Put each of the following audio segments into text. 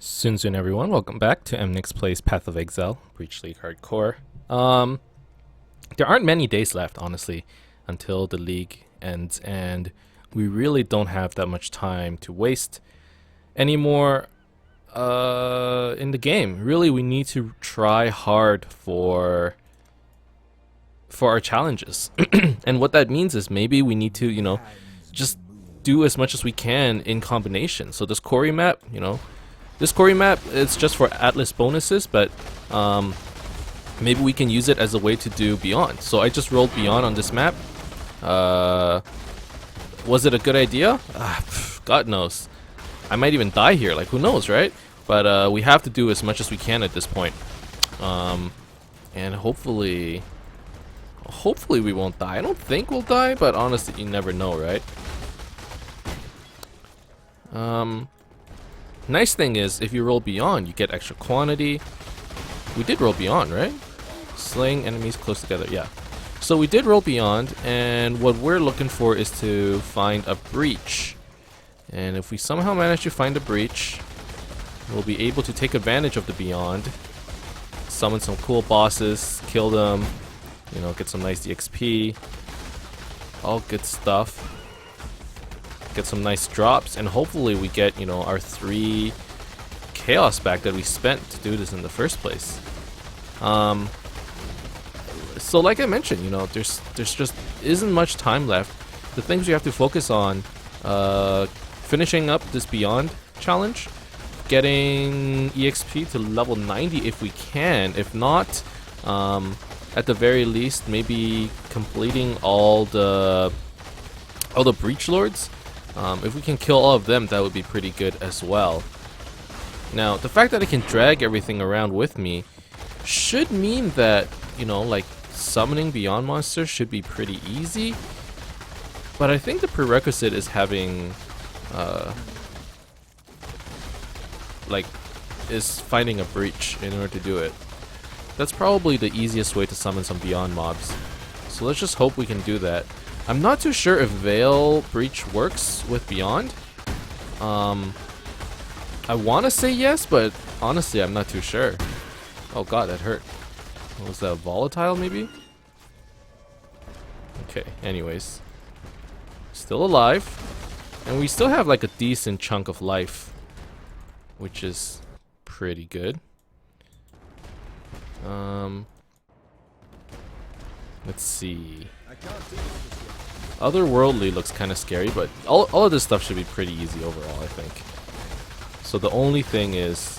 Soon everyone, welcome back to Emnix Plays Path of Exile, Breach League Hardcore. There aren't many days left, honestly, until the league ends, and we really don't have that much time to waste anymore in the game. Really, we need to try hard for our challenges. And what that means is maybe we need to, just do as much as we can in combination. So this quarry map, this quarry map, it's just for Atlas bonuses, but maybe we can use it as a way to do Beyond. So I just rolled Beyond on this map. Was it a good idea? God knows. I might even die here, like who knows, right? But we have to do as much as we can at this point. And hopefully we won't die. I don't think we'll die, but honestly, you never know, right? Nice thing is, if you roll Beyond, you get extra quantity. We did roll Beyond, right? Slaying enemies close together, yeah. So we did roll Beyond, and what we're looking for is to find a breach. And if we somehow manage to find a breach, we'll be able to take advantage of the Beyond, summon some cool bosses, kill them, get some nice EXP, all good stuff. Get some nice drops, and hopefully we get, our 3 chaos back that we spent to do this in the first place. So like I mentioned, there's just isn't much time left. The things we have to focus on, finishing up this Beyond challenge, getting EXP to level 90 if we can. If not, at the very least, maybe completing all the breach lords. If we can kill all of them, that would be pretty good as well. Now, the fact that I can drag everything around with me should mean that, like, summoning Beyond monsters should be pretty easy. But I think the prerequisite is having, is finding a breach in order to do it. That's probably the easiest way to summon some Beyond mobs. So let's just hope we can do that. I'm not too sure if Veil Breach works with Beyond. I want to say yes, but honestly, I'm not too sure. Oh god, that hurt. What was that, volatile maybe? Okay, anyways. Still alive. And we still have like a decent chunk of life, which is pretty good. Let's see. Otherworldly looks kind of scary, but all of this stuff should be pretty easy overall, I think. So the only thing is,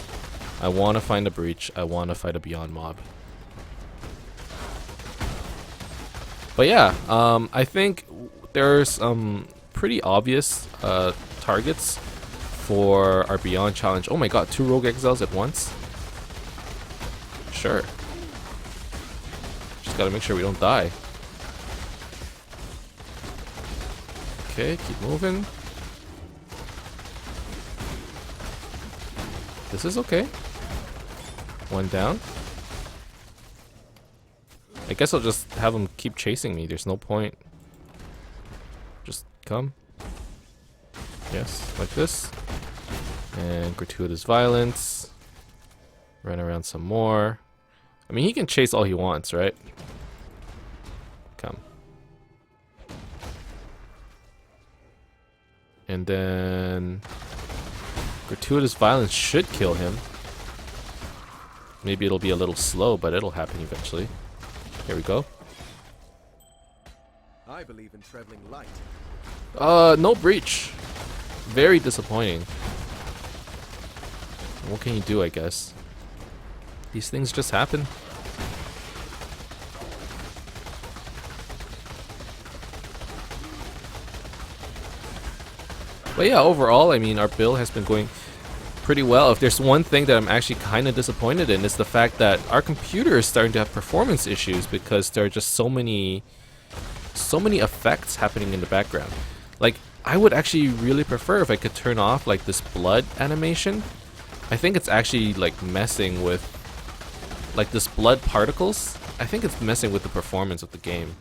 I want to find a breach, I want to fight a Beyond mob. But yeah, I think there's some pretty obvious targets for our Beyond challenge. Oh my god, 2 Rogue Exiles at once? Sure. Just gotta make sure we don't die. Okay, keep moving. This is okay. 1 down. I guess I'll just have them keep chasing me. There's no point. Just come. Yes, like this. And gratuitous violence. Run around some more. I mean, he can chase all he wants, right? Come. And then gratuitous violence should kill him. Maybe it'll be a little slow, but it'll happen eventually. Here we go. I believe in traveling light. No breach. Very disappointing. What can you do, I guess? These things just happen. But yeah, overall, I mean, our build has been going pretty well. If there's one thing that I'm actually kind of disappointed in, it's the fact that our computer is starting to have performance issues because there are just so many effects happening in the background. Like, I would actually really prefer if I could turn off like this blood animation. I think it's actually like messing with like this blood particles. I think it's messing with the performance of the game.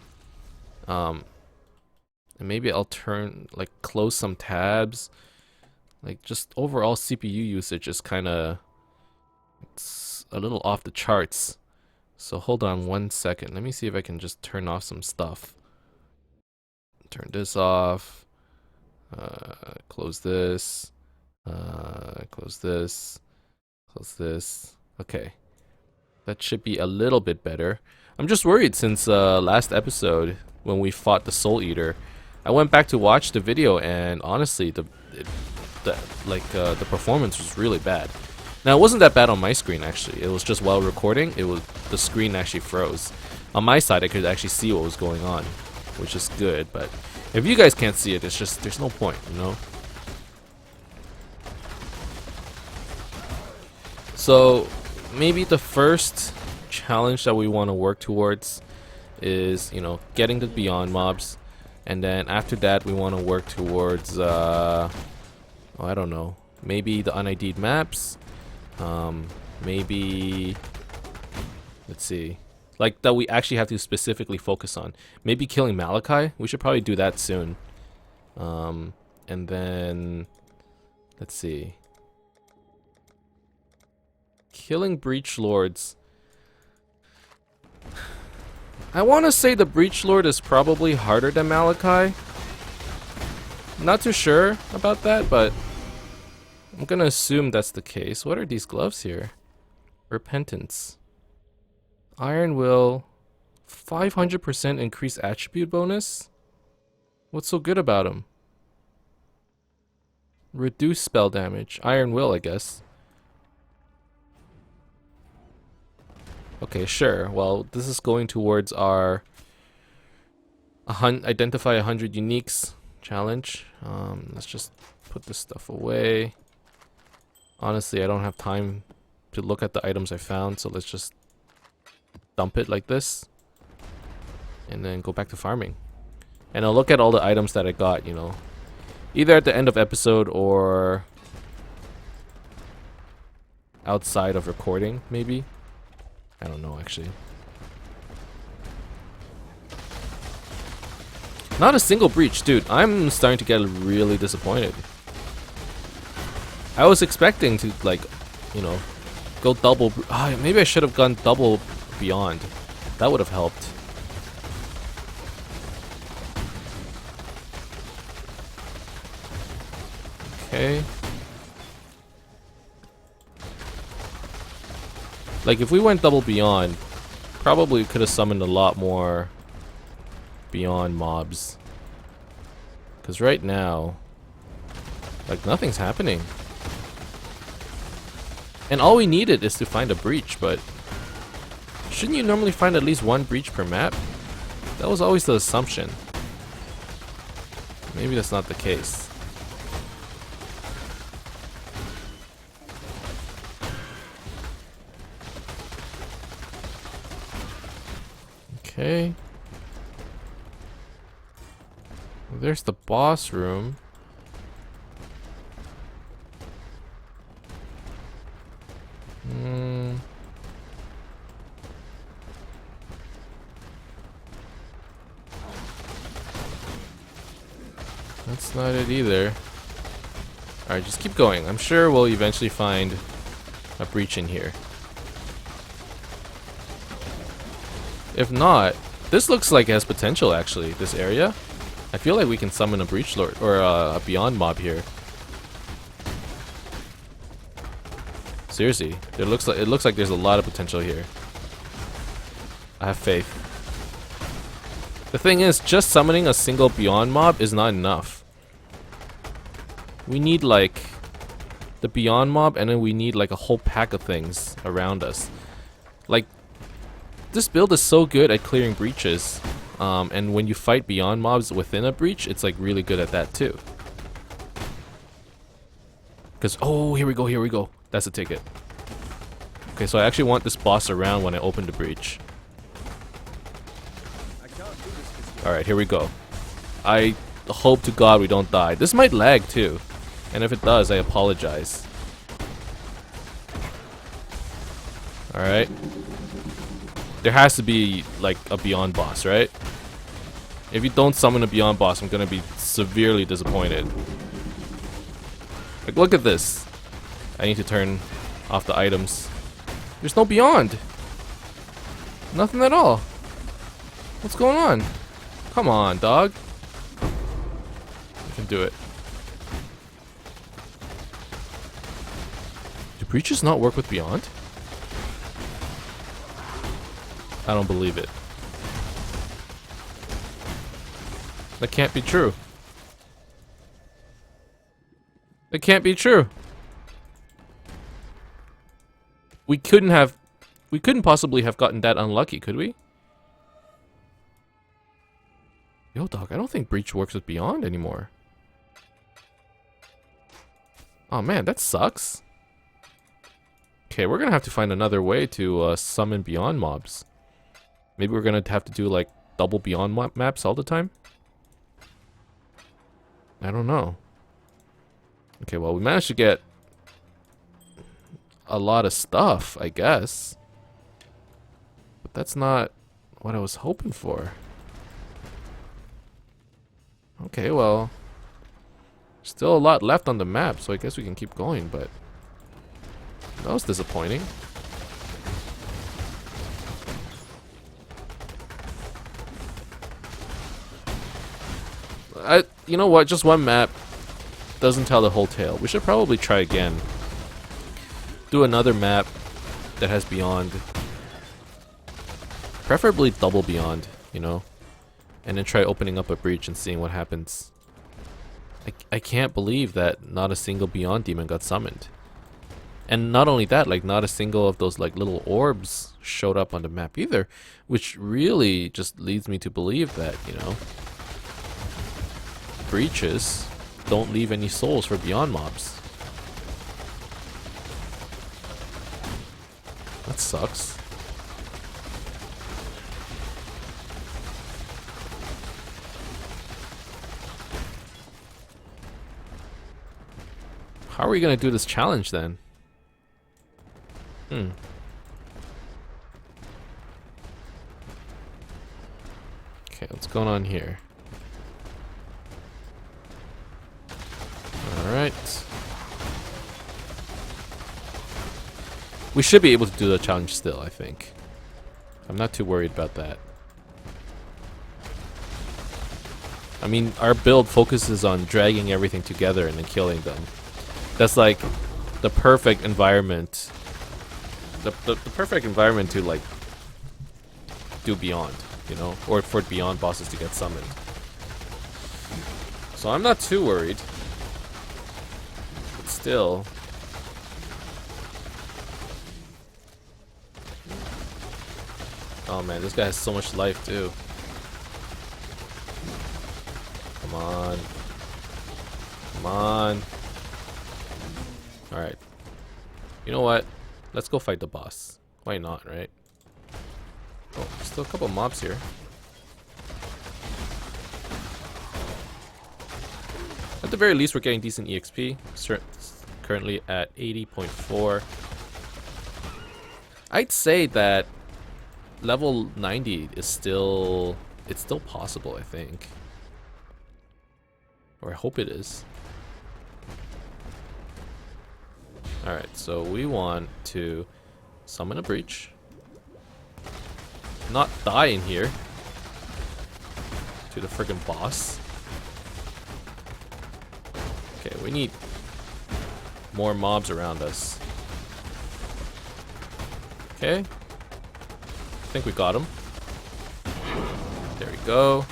And maybe I'll close some tabs Like, just overall CPU usage is kind of, it's a little off the charts. So hold on 1 second. Let me see if I can just turn off some stuff. Turn this off. Close this. Close this. Close this. Okay. That should be a little bit better. I'm just worried since last episode when we fought the Soul Eater. I went back to watch the video and honestly the performance was really bad. Now it wasn't that bad on my screen actually. It was just while recording, the screen actually froze. On my side I could actually see what was going on, which is good, but if you guys can't see it, it's just there's no point, you know? So maybe the first challenge that we want to work towards is, you know, getting the beyond mobs, and then after that we want to work towards I don't know, maybe the unID'd maps, maybe, let's see, like that we actually have to specifically focus on. Maybe killing Malachi, we should probably do that soon. And then let's see, killing Breach Lords. I want to say the Breach Lord is probably harder than Malachi. Not too sure about that, but I'm gonna assume that's the case. What are these gloves here? Repentance. Iron Will. 500% increased attribute bonus? What's so good about them? Reduce spell damage. Iron Will, I guess. Okay, sure. Well, this is going towards our identify 100 uniques challenge. Let's just put this stuff away. Honestly, I don't have time to look at the items I found, so let's just dump it like this. And then go back to farming. And I'll look at all the items that I got, you know. Either at the end of episode or outside of recording, maybe. I don't know, actually. Not a single breach, dude. I'm starting to get really disappointed. I was expecting to, like, you know, go double. Maybe I should have gone double beyond. That would have helped. Okay. Like, if we went double beyond, probably could have summoned a lot more beyond mobs. Because right now, like, nothing's happening. And all we needed is to find a breach, but shouldn't you normally find at least one breach per map? That was always the assumption. Maybe that's not the case. Okay. There's the boss room. That's not it either. Alright, just keep going. I'm sure we'll eventually find a breach in here. If not, this looks like it has potential actually, this area. I feel like we can summon a breach lord or a beyond mob here. Seriously, it looks like there's a lot of potential here. I have faith. The thing is, just summoning a single beyond mob is not enough. We need like the beyond mob, and then we need like a whole pack of things around us. Like, this build is so good at clearing breaches, and when you fight beyond mobs within a breach, it's like really good at that too. Because, oh, here we go. That's a ticket. Okay, so I actually want this boss around when I open the breach. Alright, here we go. I hope to God we don't die. This might lag too, and if it does, I apologize. Alright. There has to be, like, a beyond boss, right? If you don't summon a beyond boss, I'm gonna be severely disappointed. Like, look at this. I need to turn off the items. There's no beyond. Nothing at all. What's going on? Come on, dog. I can do it. Do breaches not work with beyond? I don't believe it. That can't be true. That can't be true. We couldn't possibly have gotten that unlucky, could we? Yo, dog, I don't think breach works with beyond anymore. Oh man, that sucks. Okay, we're gonna have to find another way to summon beyond mobs. Maybe we're gonna have to do like double beyond maps all the time. I don't know. Okay, well, we managed to get a lot of stuff, I guess. But that's not what I was hoping for. Okay, well, still a lot left on the map, so I guess we can keep going, but that was disappointing. You know what? Just one map doesn't tell the whole tale. We should probably try again. Do another map that has beyond. Preferably double beyond, you know? And then try opening up a breach and seeing what happens. I can't believe that not a single beyond demon got summoned. And not only that, like not a single of those like little orbs showed up on the map either. Which really just leads me to believe that, you know, breaches don't leave any souls for beyond mobs. That sucks. How are we gonna do this challenge then? Okay, what's going on here? Alright. We should be able to do the challenge still, I think. I'm not too worried about that. I mean, our build focuses on dragging everything together and then killing them. That's like the perfect environment. The perfect environment to like do beyond, you know, or for beyond bosses to get summoned. So I'm not too worried. But still. Oh man, this guy has so much life too. Come on. Come on. Alright. You know what? Let's go fight the boss. Why not, right? Oh, still a couple mobs here. At the very least, we're getting decent EXP. Currently at 80.4. I'd say that level 90 is still... It's still possible, I think. Or I hope it is. Alright, so we want to summon a breach. Not die in here. To the friggin' boss. Okay, we need more mobs around us. Okay. I think we got him. There we go.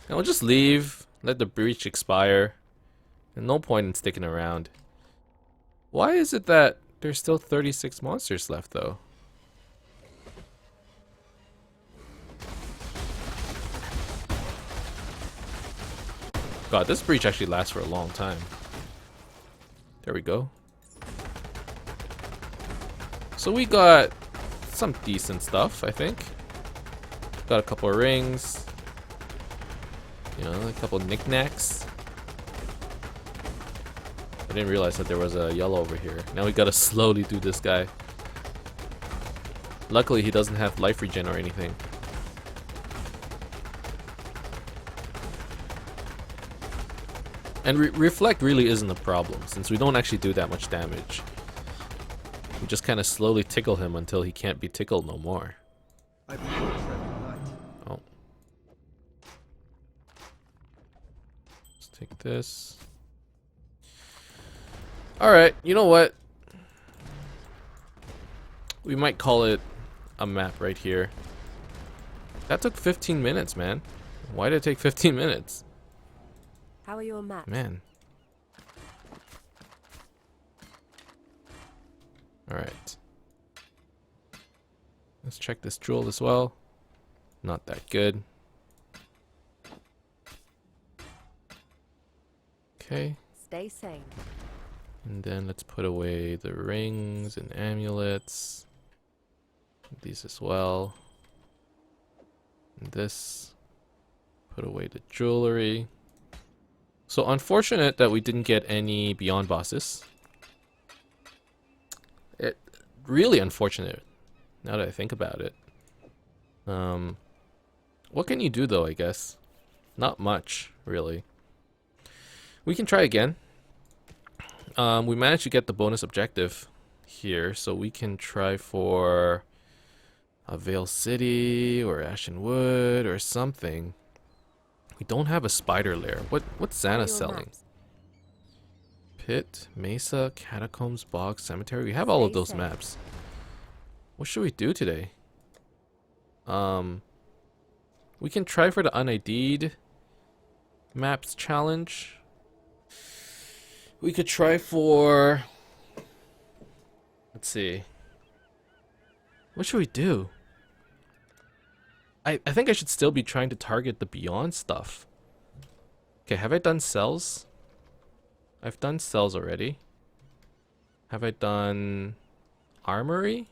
And we'll just leave. Let the breach expire. And no point in sticking around. Why is it that there's still 36 monsters left, though? God, this breach actually lasts for a long time. There we go. So we got some decent stuff, I think. Got a couple of rings. You know, a couple of knickknacks. I didn't realize that there was a yellow over here. Now we gotta slowly do this guy. Luckily, he doesn't have life regen or anything. And reflect really isn't a problem, since we don't actually do that much damage. We just kind of slowly tickle him until he can't be tickled no more. Oh. Let's take this. Alright, you know what? We might call it a map right here. That took 15 minutes, man. Why did it take 15 minutes? How are your maps? Man. Alright. Let's check this jewel as well. Not that good. Okay. Stay sane. And then let's put away the rings and amulets. These as well. And this. Put away the jewelry. So unfortunate that we didn't get any beyond bosses. It really unfortunate now that I think about it. What can you do though, I guess? Not much, really. We can try again. We managed to get the bonus objective here, so we can try for a Vale City or Ashen Wood or something. We don't have a spider lair. What's Xana selling? Pit, Mesa, Catacombs, Bog, Cemetery. We have all of those maps. What should we do today? We can try for the unID'd maps challenge. We could try for... Let's see. What should we do? I think I should still be trying to target the beyond stuff. Okay, have I done cells? I've done cells already. Have I done armory?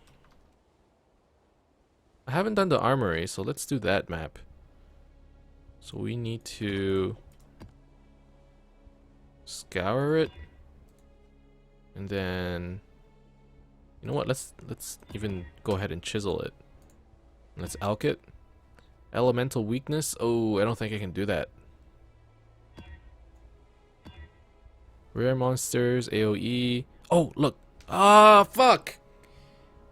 I haven't done the armory, so let's do that map. So we need to scour it. And then you know what? Let's even go ahead and chisel it. Let's alch it. Elemental weakness. Oh, I don't think I can do that. Rare monsters, AoE. Oh, look. Ah, fuck.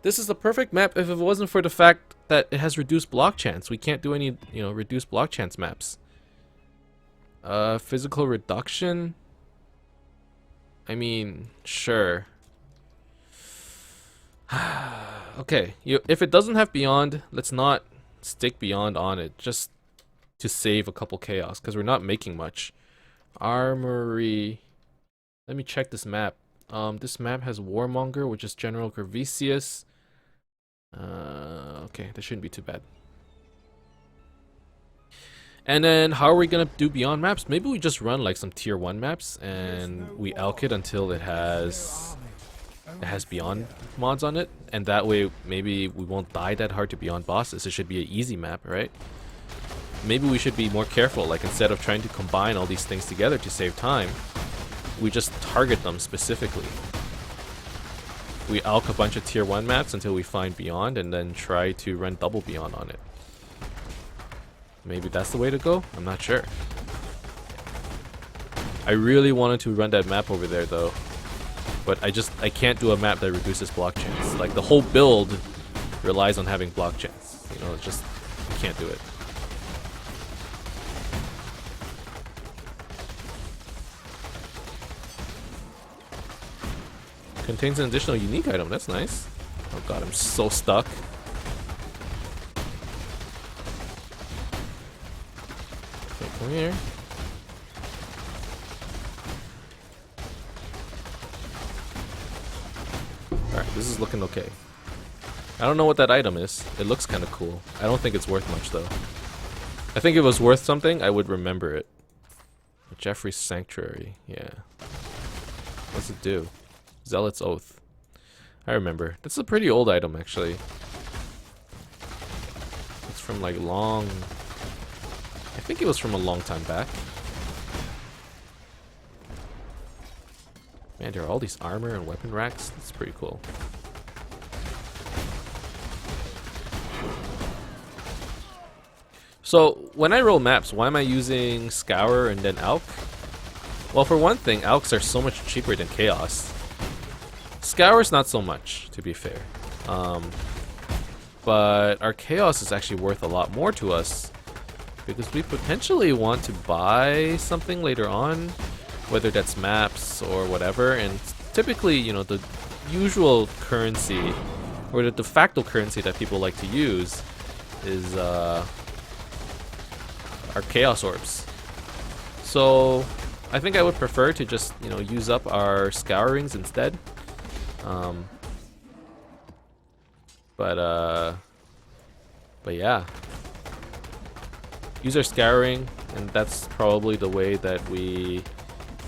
This is the perfect map if it wasn't for the fact that it has reduced block chance. We can't do any, reduced block chance maps. Physical reduction. I mean, sure. Okay, if it doesn't have beyond, let's not stick beyond on it, just to save a couple chaos, because we're not making much. Armory. Let me check this map. This map has Warmonger, which is General Gravicius. Okay, that shouldn't be too bad. And then how are we gonna do beyond maps? Maybe we just run like some tier 1 maps and we alch it until it has beyond mods on it, and that way maybe we won't die that hard to beyond bosses. It should be an easy map, right? Maybe we should be more careful, like instead of trying to combine all these things together to save time, we just target them specifically. We alch a bunch of tier 1 maps until we find beyond, and then try to run double beyond on it. Maybe that's the way to go? I'm not sure. I really wanted to run that map over there though, but I can't do a map that reduces block chance. Like the whole build relies on having block chance. It's just, you can't do it. Contains an additional unique item, that's nice. Oh god, I'm so stuck. Okay, come here. Alright, this is looking okay. I don't know what that item is. It looks kind of cool. I don't think it's worth much though. I think if it was worth something, I would remember it. Jeffrey's Sanctuary, yeah. What's it do? Zealot's Oath. I remember. That's a pretty old item actually. It's from like long... I think it was from a long time back. Man, there are all these armor and weapon racks. That's pretty cool. So, when I roll maps, why am I using Scour and then alch? Well, for one thing, Alks are so much cheaper than Chaos. Scour's not so much, to be fair. But our Chaos is actually worth a lot more to us because we potentially want to buy something later on, whether that's maps or whatever. And typically, you know, the usual currency or the de facto currency that people like to use is our Chaos Orbs. So I think I would prefer to just, you know, use up our Scourings instead. But yeah, use our Scouring, and that's probably the way that we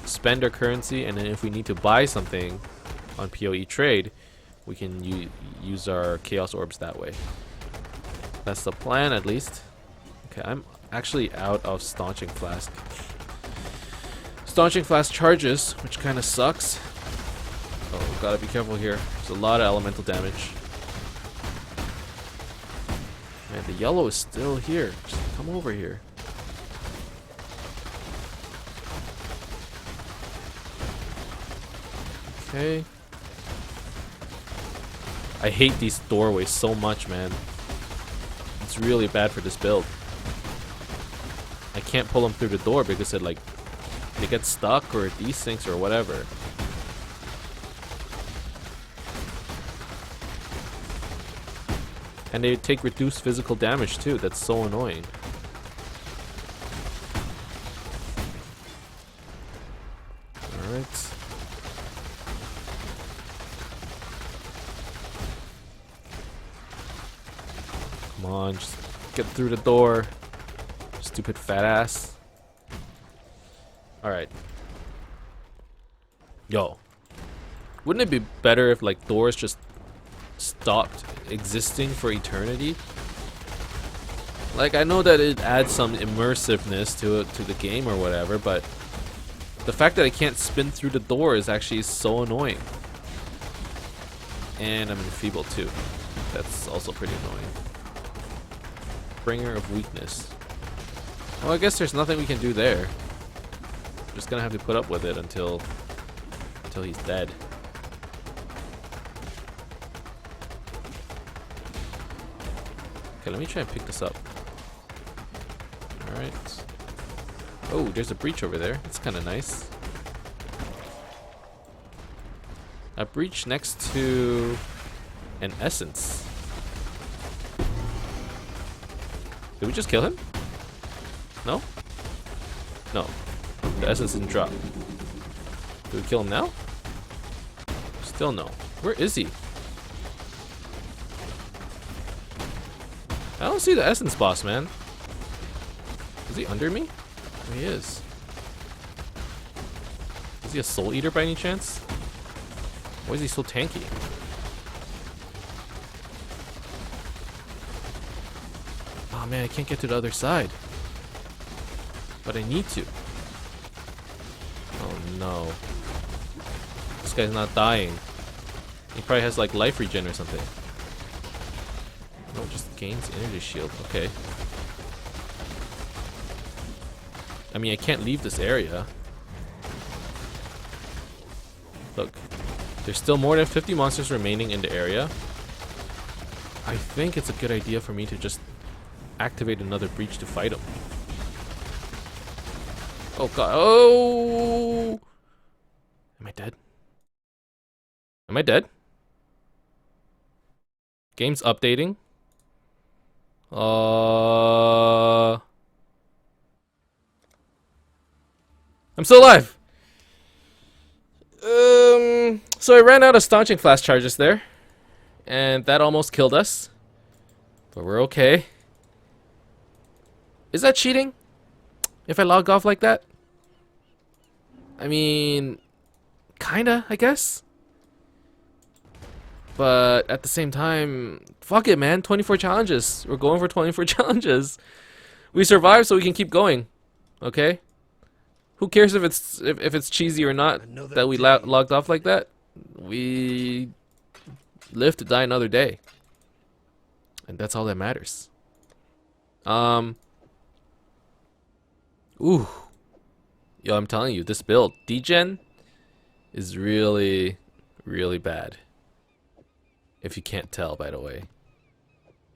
spend our currency. And then if we need to buy something on PoE trade, we can use our Chaos Orbs that way. That's the plan, at least. Okay, I'm actually out of Staunching Flask. Staunching Flask charges, which kind of sucks. Oh, gotta be careful here. There's a lot of elemental damage. Man, the yellow is still here. Just come over here. Okay. I hate these doorways so much, man. It's really bad for this build. I can't pull them through the door because it, like, they get stuck or it desyncs or whatever. And they take reduced physical damage too. That's so annoying. Alright. Come on, just get through the door. Stupid fat ass. Alright. Yo. Wouldn't it be better if, like, doors just stopped existing for eternity? Like, I know that it adds some immersiveness to the game or whatever, but the fact that I can't spin through the door is actually so annoying. And I'm enfeebled too. That's also pretty annoying. Bringer of weakness. Well, I guess there's nothing we can do there. Just gonna have to put up with it until he's dead. Okay, let me try and pick this up. Alright. Oh, there's a breach over there. That's kind of nice. A breach next to an essence. Did we just kill him? No? No. The essence didn't drop. Did we kill him now? Still no. Where is he? I don't see the essence boss, man. Is he under me? Oh, he is. Is he a soul eater by any chance? Why is he so tanky? Oh man, I can't get to the other side. But I need to. Oh no. This guy's not dying. He probably has like life regen or something. No, just gains energy shield. Okay. I mean, I can't leave this area. Look. There's still more than 50 monsters remaining in the area. I think it's a good idea for me to just activate another breach to fight him. Oh god. Oh! Am I dead? Am I dead? Game's updating. I'm still alive. So I ran out of Staunching Flask charges there, and that almost killed us. But we're okay. Is that cheating? If I log off like that? I mean, kinda, I guess. But at the same time, fuck it, man. 24 challenges. We're going for 24 challenges. We survived, so we can keep going. Okay? Who cares if it's cheesy or not that we logged off like that? We live to die another day. And that's all that matters. Ooh. Yo, I'm telling you, this build, degen, is really, really bad. If you can't tell, by the way.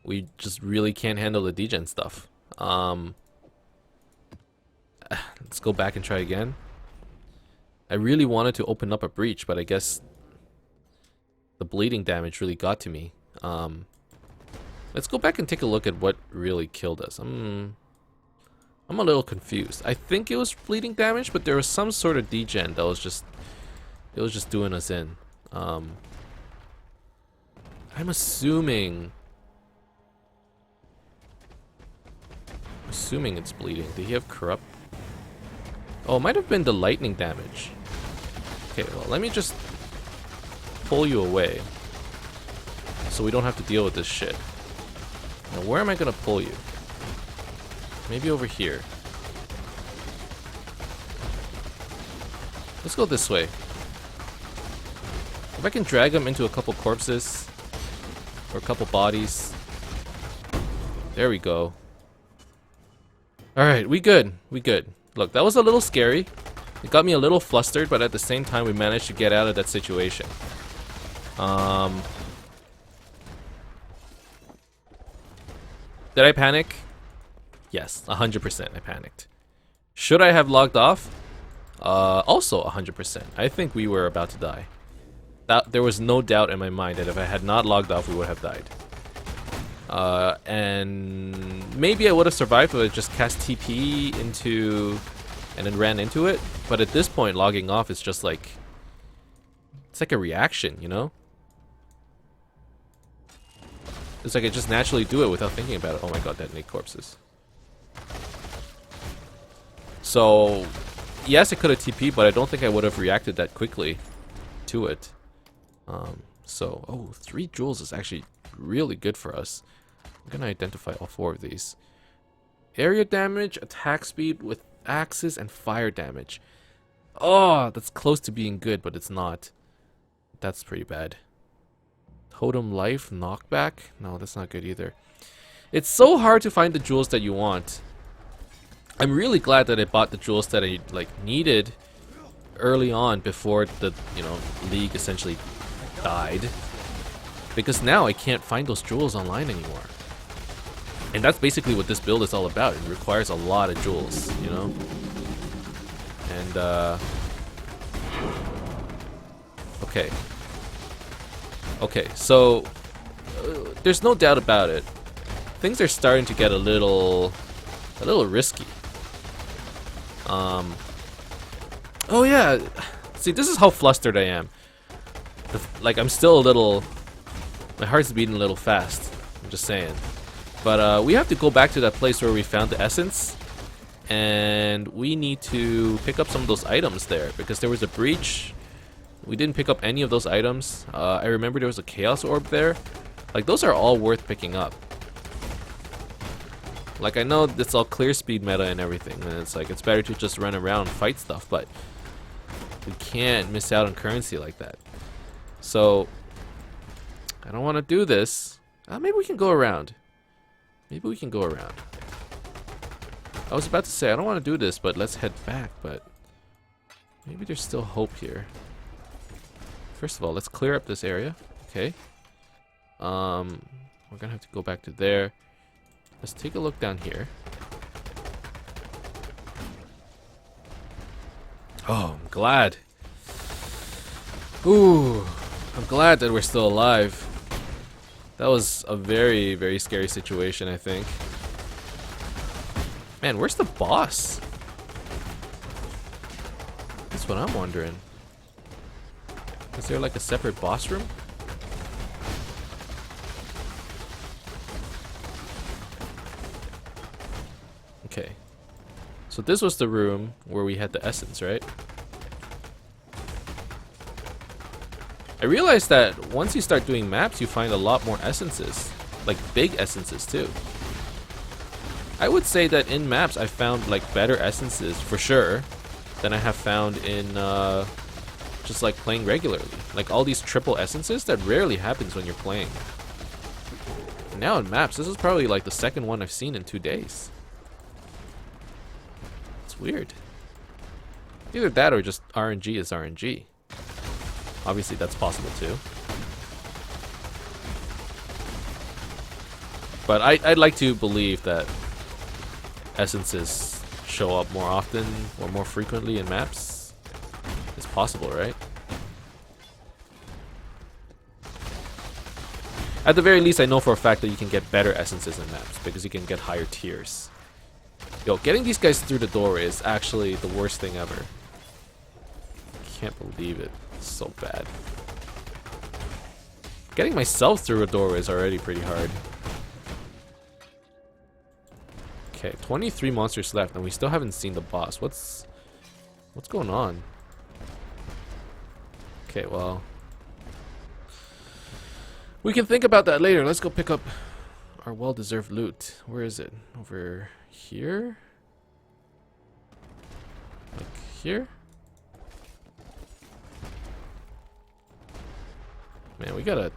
We just really can't handle the degen stuff. Let's go back and try again. I really wanted to open up a breach, but I guess the bleeding damage really got to me. Let's go back and take a look at what really killed us. I'm a little confused. I think it was bleeding damage, but there was some sort of degen that was just doing us in. I'm assuming it's bleeding. Did he have corrupt? Oh, it might have been the lightning damage. Okay, well, let me just pull you away so we don't have to deal with this shit. Now, where am I gonna pull you? Maybe over here. Let's go this way. If I can drag him into a couple corpses or a couple bodies. There we go. Alright, we good. We good. Look, that was a little scary. It got me a little flustered, but at the same time we managed to get out of that situation. Did I panic? Yes, 100% I panicked. Should I have logged off? Also 100%. I think we were about to die. There was no doubt in my mind that if I had not logged off, we would have died. And maybe I would have survived if I just cast TP into and then ran into it. But at this point, logging off is just like, it's like a reaction, you know? It's like I just naturally do it without thinking about it. Oh my god, detonate corpses. So, yes, I could have TP, but I don't think I would have reacted that quickly to it. Oh, 3 joules is actually really good for us. I'm gonna identify all 4 of these. Area damage, attack speed with axes, and fire damage. Oh, that's close to being good, but it's not. That's pretty bad. Totem life, knockback. No, that's not good either. It's so hard to find the jewels that you want. I'm really glad that I bought the jewels that I needed early on before the league essentially died, because now I can't find those jewels online anymore. And that's basically what this build is all about. It requires a lot of jewels, you know. And okay, so there's no doubt about it. Things are starting to get a little risky. Oh yeah, see, this is how flustered I am. I'm still a little, my heart's beating a little fast. I'm just saying. But we have to go back to that place where we found the essence, and we need to pick up some of those items there because there was a breach. We didn't pick up any of those items. I remember there was a chaos orb there. Like, those are all worth picking up. Like, I know it's all clear speed meta and everything, and it's like, it's better to just run around and fight stuff, but we can't miss out on currency like that. So, I don't want to do this. Maybe we can go around. Maybe we can go around. I was about to say, I don't want to do this, but let's head back, but maybe there's still hope here. First of all, let's clear up this area. Okay. We're gonna have to go back to there. Let's take a look down here. Oh, I'm glad. Ooh, I'm glad that we're still alive. That was a very, very scary situation, I think. Man, where's the boss? That's what I'm wondering. Is there like a separate boss room? Okay. So this was the room where we had the essence, right? I realized that once you start doing maps, you find a lot more essences. Like big essences too. I would say that in maps I found like better essences for sure than I have found in just like playing regularly. Like all these triple essences, that rarely happens when you're playing. And now in maps, this is probably like the second one I've seen in 2 days. It's weird. Either that or just RNG is RNG. Obviously, that's possible too. But I'd like to believe that essences show up more often or more frequently in maps. It's possible, right? At the very least, I know for a fact that you can get better essences in maps because you can get higher tiers. Yo, getting these guys through the doorway is actually the worst thing ever. Can't believe it. It's so bad. Getting myself through a doorway is already pretty hard. Okay, 23 monsters left, and we still haven't seen the boss. What's going on? Okay, well, we can think about that later. Let's go pick up our well-deserved loot. Where is it? Over here? Like here? Man, we gotta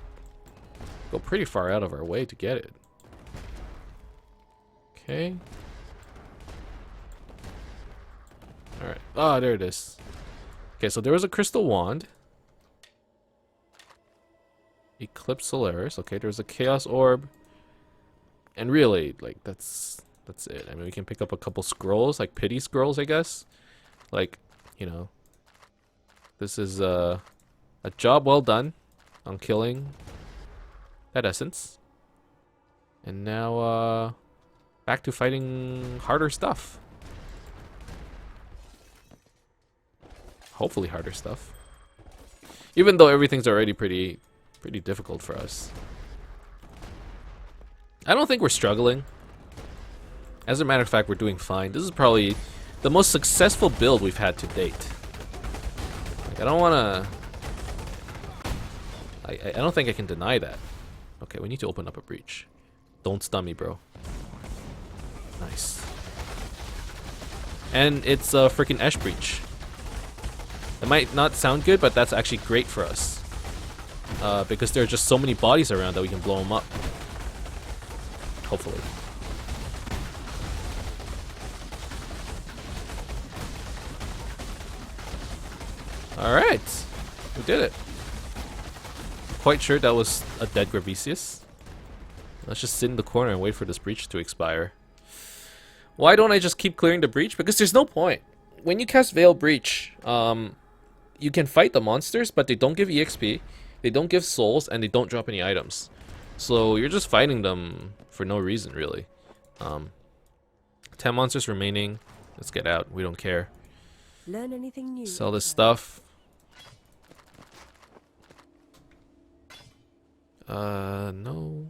go pretty far out of our way to get it. Okay. Alright. Ah, there it is. Okay, so there was a crystal wand. Eclipse Solaris. Okay, there's a Chaos Orb. And really, like, that's it. I mean, we can pick up a couple scrolls, like pity scrolls, I guess. Like, you know. This is a job well done on killing that essence. And now, back to fighting harder stuff. Hopefully harder stuff. Even though everything's already pretty difficult for us. I don't think we're struggling. As a matter of fact, we're doing fine. This is probably the most successful build we've had to date. Like, I don't wanna... I don't think I can deny that. Okay, we need to open up a breach. Don't stun me, bro. Nice. And it's a freaking Ash breach. It might not sound good, but that's actually great for us. Because there are just so many bodies around that we can blow them up. Hopefully. Alright. We did it. Quite sure that was a dead Gravesius. Let's just sit in the corner and wait for this breach to expire. Why don't I just keep clearing the breach? Because there's no point. When you cast Veil Breach, you can fight the monsters, but they don't give EXP, they don't give souls, and they don't drop any items. So you're just fighting them for no reason, really. 10 monsters remaining. Let's get out. We don't care. Learn anything new? Sell this stuff. No.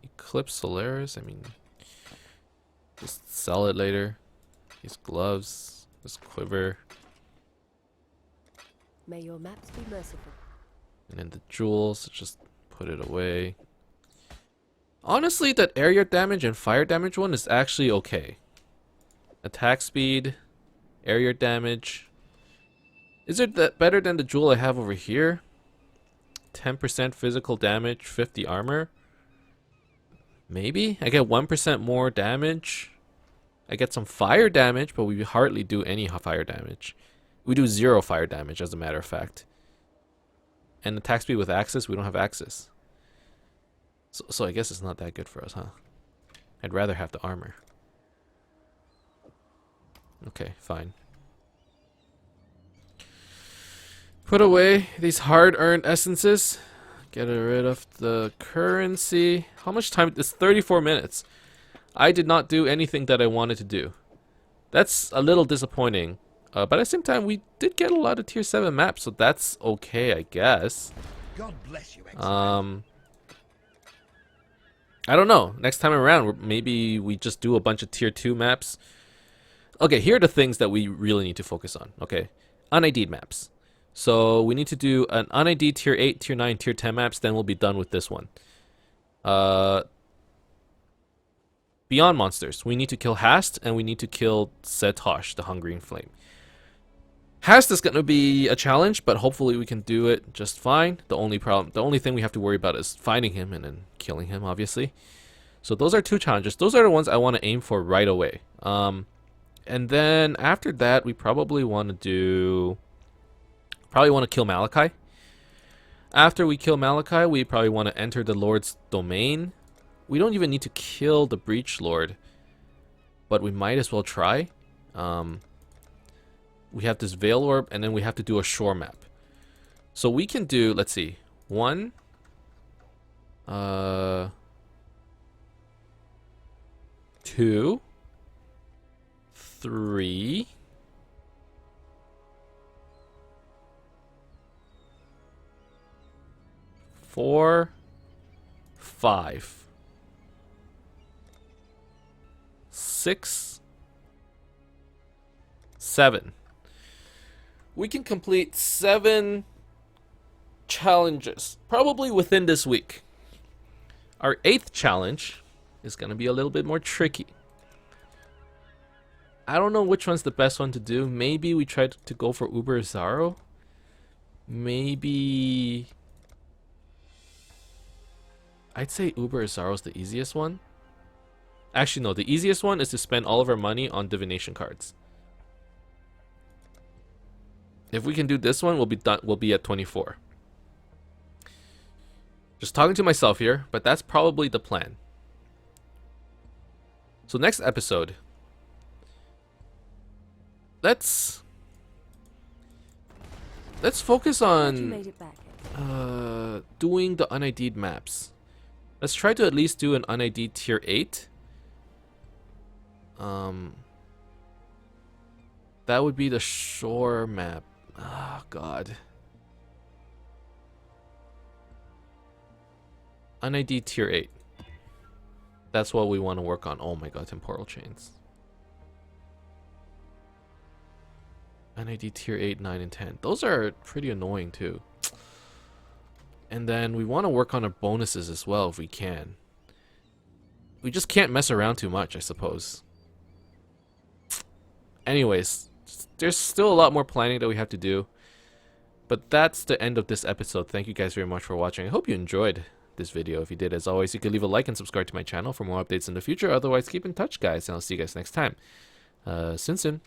Eclipse Solaris. I mean, just sell it later. These gloves. This quiver. May your maps be merciful. And then the jewels. Just put it away. Honestly, that area damage and fire damage one is actually okay. Attack speed. Area damage. Is it that better than the jewel I have over here? 10% physical damage, 50 armor. Maybe? I get 1% more damage. I get some fire damage, but we hardly do any fire damage. We do 0 fire damage, as a matter of fact. And attack speed with Axis, we don't have Axis. So I guess it's not that good for us, huh? I'd rather have the armor. Okay, fine. Put away these hard-earned essences. Get rid of the currency. How much time? It's 34 minutes. I did not do anything that I wanted to do. That's a little disappointing. But at the same time, we did get a lot of tier 7 maps, so that's okay, I guess. God bless you, Exile. I don't know. Next time around, maybe we just do a bunch of tier 2 maps. Okay, here are the things that we really need to focus on. Okay, UnID'd maps. So we need to do an UnID tier 8, tier 9, tier 10 maps, then we'll be done with this one. Beyond monsters, we need to kill Hast, and we need to kill Setosh, the Hungering Flame. Hast is going to be a challenge, but hopefully we can do it just fine. The only thing we have to worry about is finding him and then killing him, obviously. So those are 2 challenges. Those are the ones I want to aim for right away. And then after that, we probably want to do... kill Malachi. After we kill Malachi, we probably want to enter the Lord's domain. We don't even need to kill the Breach Lord, but we might as well try. We have this Veil Orb, and then we have to do a shore map. So we can do, let's see, 1, 2, 3, 4, 5, 6, 7. We can complete 7 challenges, probably within this week. Our 8th challenge is going to be a little bit more tricky. I don't know which one's the best one to do. Maybe we try to go for Uber Zaro. Maybe... I'd say Uber Zaro's the easiest one. Actually, no. The easiest one is to spend all of our money on divination cards. If we can do this one, we'll be done. We'll be at 24. Just talking to myself here, but that's probably the plan. So next episode, let's focus Glad you on made it back. doing the unID'd maps. Let's try to at least do an unID'd tier 8. That would be the shore map. Oh god. unID'd tier 8. That's what we want to work on. Oh my god, temporal chains. unID'd tier 8, 9, and 10. Those are pretty annoying too. And then we want to work on our bonuses as well if we can. We just can't mess around too much, I suppose. Anyways, there's still a lot more planning that we have to do. But that's the end of this episode. Thank you guys very much for watching. I hope you enjoyed this video. If you did, as always, you can leave a like and subscribe to my channel for more updates in the future. Otherwise, keep in touch, guys, and I'll see you guys next time. Soon.